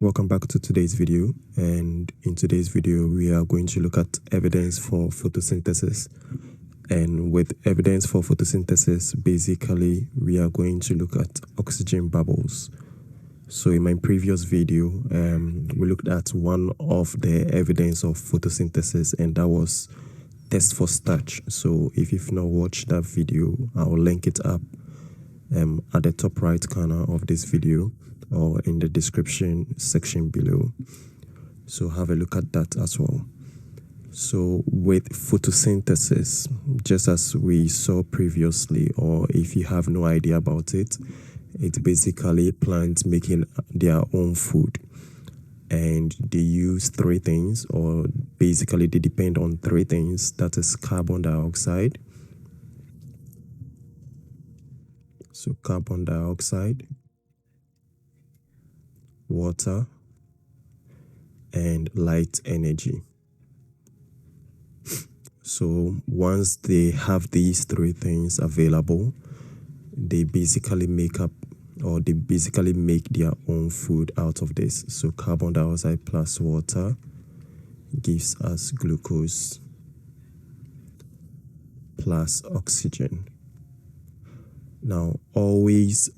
Welcome back to today's video, and in today's video we are going to look at evidence for photosynthesis. And with evidence for photosynthesis, basically we are going to look at oxygen bubbles. So in my previous video we looked at one of the evidence of photosynthesis, and that was test for starch. So if you've not watched that video, I'll link it up at the top right corner of this video or in the description section below, so have a look at that as well. So with photosynthesis, just as we saw previously, or if you have no idea about it, it's basically plants making their own food, and they use three things, or basically they depend on three things. That is carbon dioxide, so carbon dioxide, water, and light energy. So once they have these three things available, they basically make their own food out of this. So carbon dioxide plus water gives us glucose plus oxygen. Now, always,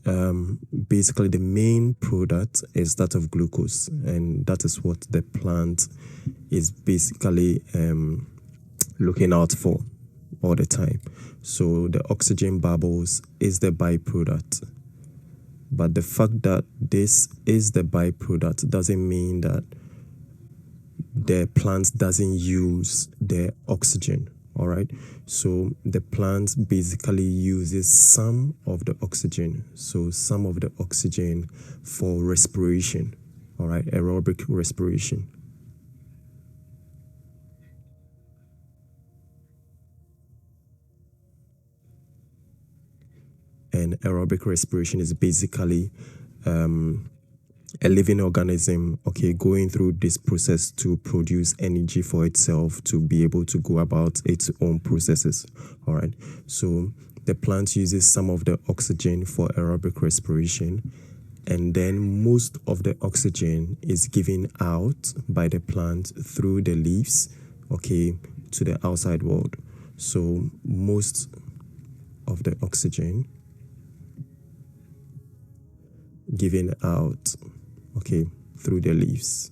basically the main product is that of glucose, and that is what the plant is basically looking out for all the time. So the oxygen bubbles is the byproduct. But the fact that this is the byproduct doesn't mean that the plant doesn't use the oxygen. All right, so the plant basically uses some of the oxygen, so some of the oxygen for respiration, all right, aerobic respiration. And aerobic respiration is basically a living organism, okay, going through this process to produce energy for itself to be able to go about its own processes. All right, so the plant uses some of the oxygen for aerobic respiration, and then most of the oxygen is given out by the plant through the leaves, okay, to the outside world. So most of the oxygen given out, okay, through the leaves.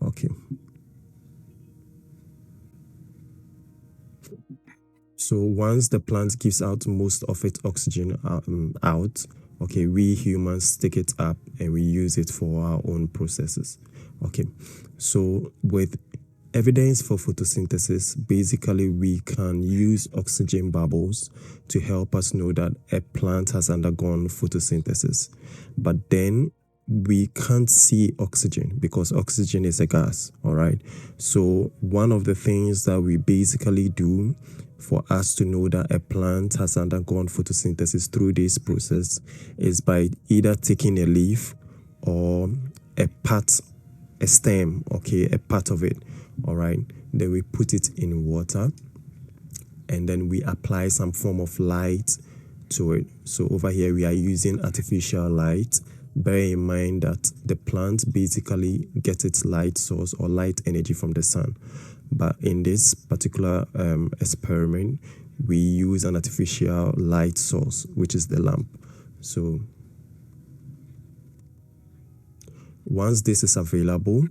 Okay. So once the plant gives out most of its oxygen out, okay, we humans take it up and we use it for our own processes. Okay, so with evidence for photosynthesis, basically we can use oxygen bubbles to help us know that a plant has undergone photosynthesis. But then we can't see oxygen because oxygen is a gas, all right? So one of the things that we basically do for us to know that a plant has undergone photosynthesis through this process is by either taking a leaf or a stem, okay, a part of it, all right, then we put it in water, and then we apply some form of light to it. So over here we are using artificial light. Bear in mind that the plant basically gets its light source or light energy from the sun, but in this particular experiment we use an artificial light source, which is the lamp. So once this is available,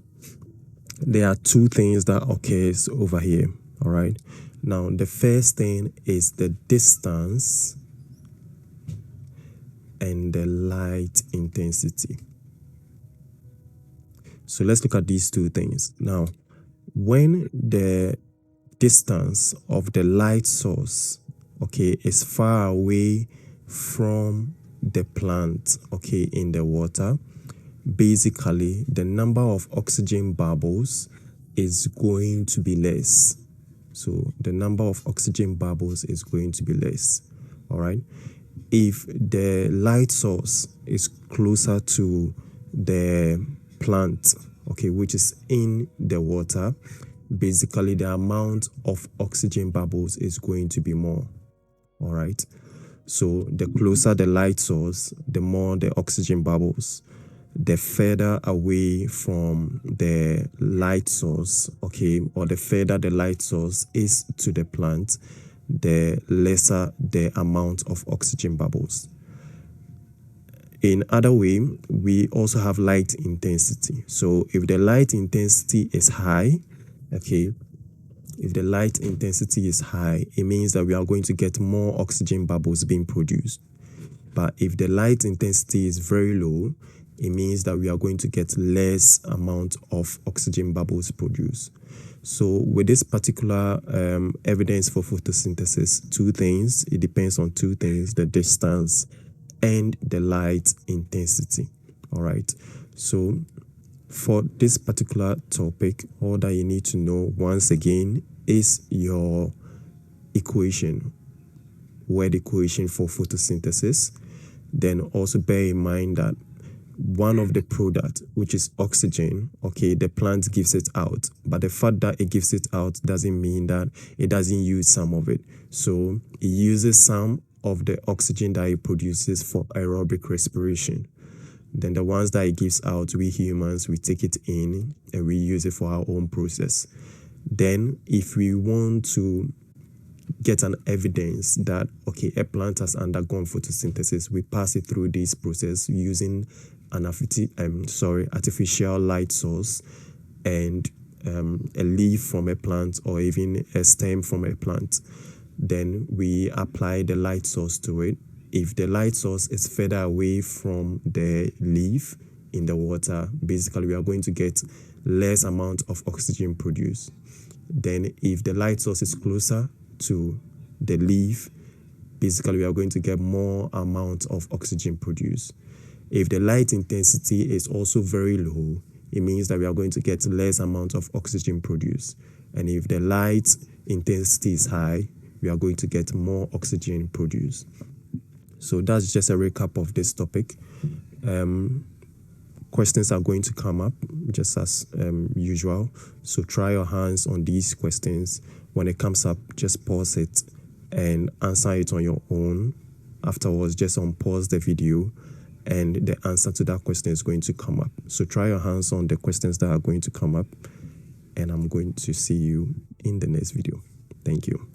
there are two things that occurs over here, all right? Now, the first thing is the distance and the light intensity. So let's look at these two things. Now, when the distance of the light source, okay, is far away from the plant, okay, in the water, basically the number of oxygen bubbles is going to be less. So the number of oxygen bubbles is going to be less, all right? If the light source is closer to the plant, okay, which is in the water, basically the amount of oxygen bubbles is going to be more, all right? So the closer the light source, the more the oxygen bubbles. The further away from the light source, okay, or the further the light source is to the plant, the lesser the amount of oxygen bubbles. In other way, we also have light intensity. So if the light intensity is high, okay, if the light intensity is high, it means that we are going to get more oxygen bubbles being produced. But if the light intensity is very low, it means that we are going to get less amount of oxygen bubbles produced. So with this particular evidence for photosynthesis, two things, it depends on two things, the distance and the light intensity. All right. So for this particular topic, all that you need to know once again is your equation, word equation for photosynthesis. Then also bear in mind that one of the product, which is oxygen, okay, the plant gives it out, but the fact that it gives it out doesn't mean that it doesn't use some of it. So it uses some of the oxygen that it produces for aerobic respiration. Then the ones that it gives out, we humans, we take it in and we use it for our own process. Then if we want to get an evidence that, okay, a plant has undergone photosynthesis, we pass it through this process using an artificial light source and a leaf from a plant or even a stem from a plant. Then we apply the light source to it. If the light source is further away from the leaf in the water, basically we are going to get less amount of oxygen produced. Then if the light source is closer to the leaf, basically we are going to get more amount of oxygen produced. If the light intensity is also very low, it means that we are going to get less amount of oxygen produced. And if the light intensity is high, we are going to get more oxygen produced. So that's just a recap of this topic. Questions are going to come up just as usual. So try your hands on these questions. When it comes up, just pause it and answer it on your own. Afterwards, just unpause the video and the answer to that question is going to come up. So try your hands on the questions that are going to come up, and I'm going to see you in the next video. Thank you.